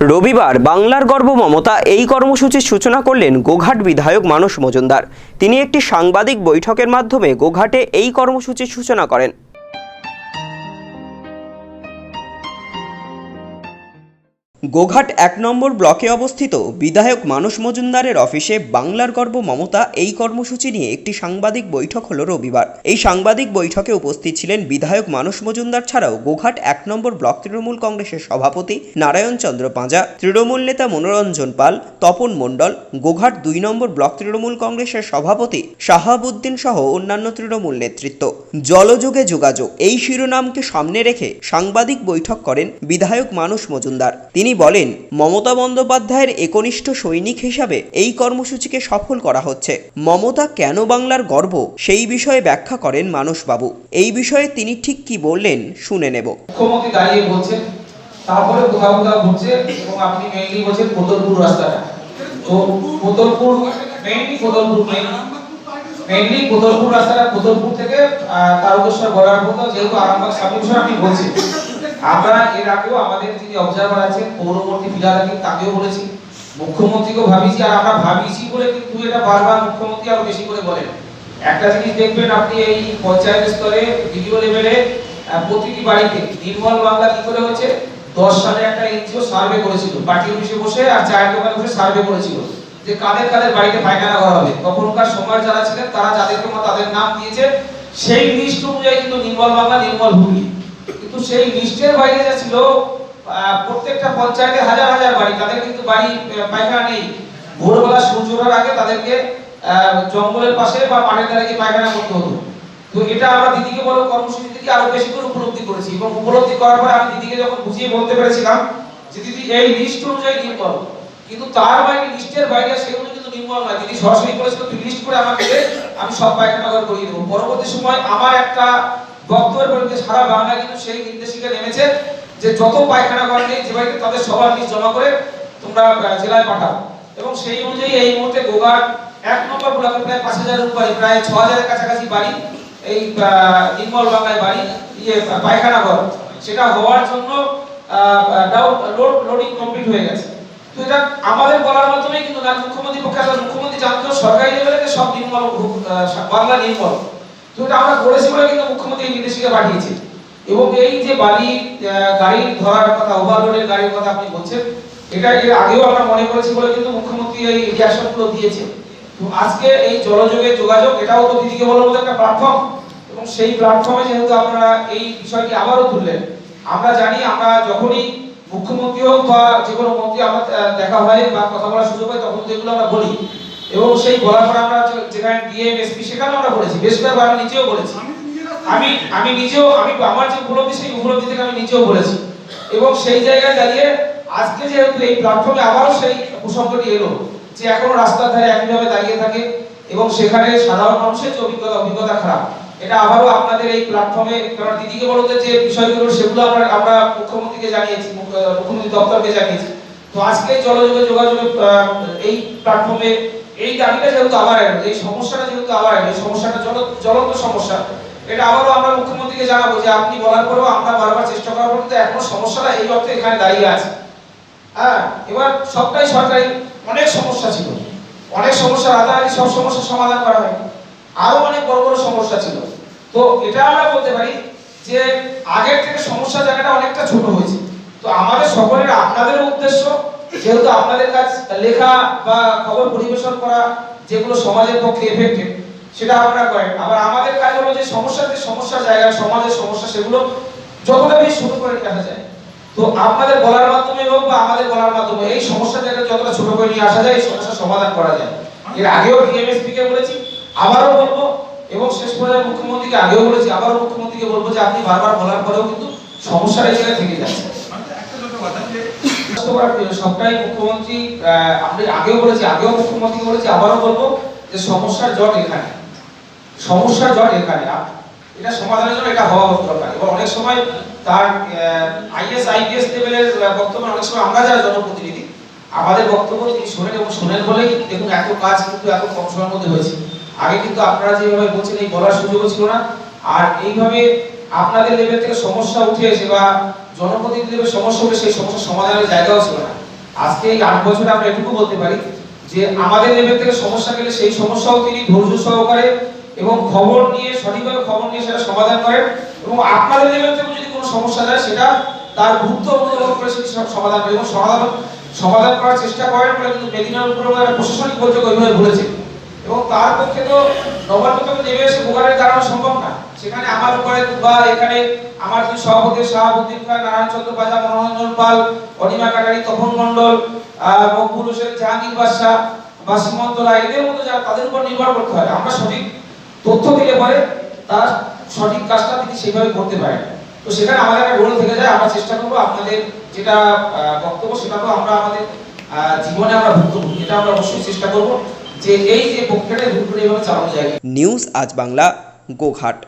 রবিবার বাংলার গর্ব মমতা এই কর্মসূচির সূচনা করলেন গোঘাট বিধায়ক মানস মজুমদার। তিনি একটি সাংবাদিক বৈঠকের মাধ্যমে গোঘাটে এই কর্মসূচির সূচনা করেন। গোঘাট ১ নম্বর ব্লকে অবস্থিত বিধায়ক মানস মজুমদারের অফিসে বাংলার গর্ব মমতা এই কর্মসূচি নিয়ে একটি সাংবাদিক বৈঠক হলো রবিবার। এই সাংবাদিক বৈঠকে উপস্থিত ছিলেন বিধায়ক মানস মজুমদার ছাড়াও গোঘাট ১ নম্বর ব্লক তৃণমূল কংগ্রেসের সভাপতি নারায়ণ চন্দ্র পাঁজা, তৃণমূল নেতা মনোরঞ্জন পাল, তপন মণ্ডল, গোঘাট ২ নম্বর ব্লক তৃণমূল কংগ্রেসের সভাপতি শাহাবুদ্দিন সহ অন্যান্য তৃণমূল নেতৃত্ব। জলযোগে যোগাযোগ এই শিরোনামকে সামনে রেখে সাংবাদিক বৈঠক করেন বিধায়ক মানস মজুমদার। তিনি বলেন, মমতা বন্দ্যোপাধ্যায়ের একনিষ্ঠ সৈনিক হিসাবে এই কর্মসূচিকে সফল করা হচ্ছে। মমতা কেন বাংলার গর্ব সেই বিষয়ে ব্যাখ্যা করেন মানসবাবু। এই বিষয়ে তিনি ঠিক কি বললেন শুনে নেব। মুখ্যমন্ত্রী দাঁড়িয়ে বলছেন, তারপরে কোথাও কোথাও ঘুরছে এবং আপনি মেইনলি বলছেন কোতলপুর রাস্তাটা। তো কোতলপুর মেইনলি কোতলপুর রাস্তাটা, কোতলপুর থেকে তারকেশ্বর গড়ার পর্যন্ত যেহেতু আরামবাগ সাবডিভিশন আপনি বলছেন, আমরা এর আগেও আমাদের যিনি অবজারভার আছেন পৌরমন্ত্রী ফিরালাকি তাকেও বলেছি, মুখ্যমন্ত্রীকেও ভাবিয়েছি, আর আমরা ভাবিয়েছি বলে কিন্তু এটা বারবার মুখ্যমন্ত্রী আরো বেশি করে বলেন। একটা জিনিস দেখবেন আপনি এই পঞ্চায়েত স্তরে ভিডিও লেভেলে প্রতিটি বাড়িতে নির্মল বাংলা কি করে হচ্ছে 10 সালে একটা এনজিও সার্ভে করেছিল, পার্টি অফিসে বসে আর চায়ের দোকানে বসে সার্ভে করেছিল যে কাদের কাদের বাড়িতে পায়খানা করা হবে। তখনকার সময় যারা ছিলেন তারা যাদেরকে তাদের নাম দিয়েছে, সেই লিস্ট অনুযায়ী কিন্তু নির্মল বাংলা, নির্মল হুগলি, কিন্তু সেই লিস্টের বাইরে যা ছিল প্রত্যেকটা পঞ্চায়েতে হাজার হাজার বাড়ি, তাদের কিন্তু বাড়ি পায়খানা নেই। ভোরবেলা সূর্য ওঠার আগে তাদেরকে জঙ্গলের পাশে বা মাঠের ধারে গিয়ে পায়খানা করতে হতো। তো এটা আমরা দিদিকে বলো কর্মসূচি থেকে আরো বেশি করে উপলব্ধি করেছি, এবং উপলব্ধি করার পরে আমি দিদিকে যখন বুঝিয়ে বলতে পেরেছিলাম যে দিদি এই লিস্ট অনুযায়ী নির্মল, কিন্তু তার বাইরে লিস্টের বাইরে সেগুলো কিন্তু নির্মল নয়। দিদি সরাসরি বলেছিল তুই লিস্ট করে আমাকে দে, আমি সব পায়খানা ঘর করিয়ে দেবো। পরবর্তী সময় আমার একটা বক্তব্যের পরিপ্রেক্ষিতে সারা বাংলা কিন্তু সেই নির্দেশিকা নেমেছে যে যত পায়খানা ঘর নেই যে বাড়িতে তাদের সবার লিস্ট জমা করে তোমরা জেলায় পাঠাও, এবং সেই অনুযায়ী এই মুহূর্তে গোঘাট ১ নম্বর ব্লকে প্রায় ৫,০০০ উপরে, প্রায় ৬,০০০ কাছাকাছি বাড়ি এই নির্মল বাংলায় বাড়ি পায়খানা ঘর, সেটা হওয়ার জন্য লোডিং কমপ্লিট হয়ে গেছে। তো এটা আমাদের বলার মাধ্যমে কিন্তু না, মুখ্যমন্ত্রী পক্ষে আসলে মুখ্যমন্ত্রী জানতো সরকারি লেভেলে সব নির্মল বাংলা নির্মল, তো এটা আমরা করেছি বলে কিন্তু মুখ্যমন্ত্রী নির্দেশিকা পাঠিয়েছে। এবং এই যে বাড়ি গাড়ি ধরার কথা, ওভারলোডের গাড়ির কথা আপনি বলছেন, এটা এর আগেও আমরা মনে করেছি বলে কিন্তু মুখ্যমন্ত্রী এই রিঅ্যাকশনগুলো দিয়েছে। তো আজকে এই জলযোগে যোগাযোগ এটাও তো দিদিকে বলার মতো একটা প্ল্যাটফর্ম, এবং সেই প্ল্যাটফর্মে যেহেতু আপনারা এই বিষয়টি আবারও তুললেন, আমরা জানি আমরা যখনই মুখ্যমন্ত্রী হোক বা যে কোনো মন্ত্রী আমরা দেখা হয় বা কথা বলার সুযোগ হয় তখন যেগুলো আমরা বলি, এবং সেই বলার পর আমরা যেখানে ডিএম এসপি সেখানে আমরা বলেছি, বেশ কয়েকবার আমি নিজেও বলেছি, আমি নিজেও আমার যে উপলব্ধি সেই উপলব্ধি থেকে আমি নিজেও বলেছি। এবং সেই জায়গায় দাঁড়িয়ে আজকে যেহেতু এই প্ল্যাটফর্মে আবারও সেই প্রসঙ্গটি এলো যে এখনো রাস্তার ধারে একইভাবে দাঁড়িয়ে থাকে এবং সেখানে সাধারণ মানুষের যে অভিজ্ঞতা খারাপ, এটা আবারও আপনাদের এই প্ল্যাটফর্মে, কারণ দিদিকে বলতে যে বিষয়গুলো সেগুলো আমরা মুখ্যমন্ত্রীকে জানিয়েছি, মুখ্যমন্ত্রী দপ্তরকে জানিয়েছি। তো আজকে যোগাযোগ এই প্ল্যাটফর্মে এই দাবিটা যেহেতু আবার এলো, এই সমস্যাটা যেহেতু আবার এলো, এই সমস্যাটা জ্বলন্ত সমস্যা, এটা আবারও আমরা মুখ্যমন্ত্রীকে জানাবো যে আপনি বলার পরেও আমরা বারবার চেষ্টা করার পরেও এখনো সমস্যাটা এই অর্থে এখানে দাঁড়িয়ে আছে। হ্যাঁ, এবার সবটাই সরকারি, অনেক সমস্যা ছিল, অনেক সমস্যা রাতারাতি সব সমস্যার সমাধান করা হয়, আরো অনেক বড় বড় সমস্যা ছিল। তো এটা আমরা বলতে পারি যে আগের থেকে সমস্যা জায়গাটা অনেকটা ছোট হয়েছে। তো আমাদের সকলের, আপনাদের উদ্দেশ্য যেহেতু আপনাদের কাজ লেখা বা খবর পরিবেশন করা যেগুলো সমাজের পক্ষে এফেক্টেড সেটা আপনারা করেন, আবার আমাদের কাজ হলো যে সমস্যার জায়গা, সমাজের সমস্যা সেগুলো যতটা বেশি ছোট করে নিয়ে আসা যায়। তো আপনাদের বলার মাধ্যমে হোক বা আমাদের বলার মাধ্যমে এই সমস্যা জায়গা যতটা ছোট করে নিয়ে আসা যায়, এই সমস্যার সমাধান করা যায়। এর আগেও ডিএমএসপি কে বলেছি, আবারও বলবো, এবং শেষ পর্যায়ে মুখ্যমন্ত্রীকে আগেও বলেছি, আবারও মুখ্যমন্ত্রীকে বলবো যে আপনি বারবার বলার পরেও কিন্তু সমস্যার এই জায়গায় থেকে যাচ্ছে। সবটাই মুখ্যমন্ত্রী, আমি আগেও বলেছি, আগেও মুখ্যমন্ত্রীকে বলেছি, আবারও বলবো যে সমস্যার জট এখানে, এটা সমাধানের জন্য এটা হওয়া দরকার। এবং অনেক সময় তার আইএস আইপিএস লেভেলের বক্তব্য, অনেক সময় আমরা যারা জনপ্রতিনিধি আমাদের বক্তব্য তিনি শোনেন, এবং শোনেন বলেই দেখুন এত কাজ কিন্তু এত কম সময়ের মধ্যে হয়েছে। আগে কিন্তু আপনারা যেভাবে বলছেন এই বলার সুযোগও ছিল না, আর এইভাবে আপনাদের লেভেল থেকে সমস্যা উঠে এসে বা জনপ্রতিনিধি লেভেল সমস্যা উঠে সেই সমস্যার সমাধানের জায়গাও ছিল না। আজকে এই 8 বছরে আমরা এটুকু বলতে পারি যে আমাদের লেভেল থেকে সমস্যা গেলে সেই সমস্যাও তিনি ধৈর্য সহকারে এবং খবর নিয়ে সঠিকভাবে খবর নিয়ে সেটা সমাধান করেন, এবং আপনাদের লেভেল থেকে যদি কোনো সমস্যা যায় সেটা তার গুরুত্ব অনুধাবন করে সেটি সমাধান করে এবং সমাধান করার চেষ্টা করেন বলে কিন্তু মেদিনীপুর পুরসভার প্রশাসনিক বৈঠক ওইভাবে বলেছে। এবং তার পক্ষে তো নবান্নতম নেমে এসে গোগারে দাঁড়ানো সম্ভব না, সেখানে আমার উপরে বা এখানে আমার যে সভাপতি শাহাবুদ্দিন খান, নারায়ণ চন্দ্র বাজা, মনোরঞ্জন পাল, অনিমা কাটারি, তপন মণ্ডল, মকবুল হোসেন, জাহাঙ্গীর বাদশা বা সীমন্ত রায়, এদের মতো যারা তাদের উপর নির্ভর করতে হয়। আমরা সঠিক তথ্য দিলে পরে তারা সঠিক কাজটা তিনি সেইভাবে করতে পারেন। তো সেখানে আমাদের একটা রোল থেকে যায়, আমরা চেষ্টা করবো আপনাদের যেটা বক্তব্য সেটা তো আমরা আমাদের জীবনে আমরা ভুক্তভোগী, এটা আমরা অবশ্যই চেষ্টা করবো যে এই যে প্রক্রিয়াটা ভুক্তভোগী এইভাবে চালানো যায়। নিউজ আজ বাংলা, গোঘাট।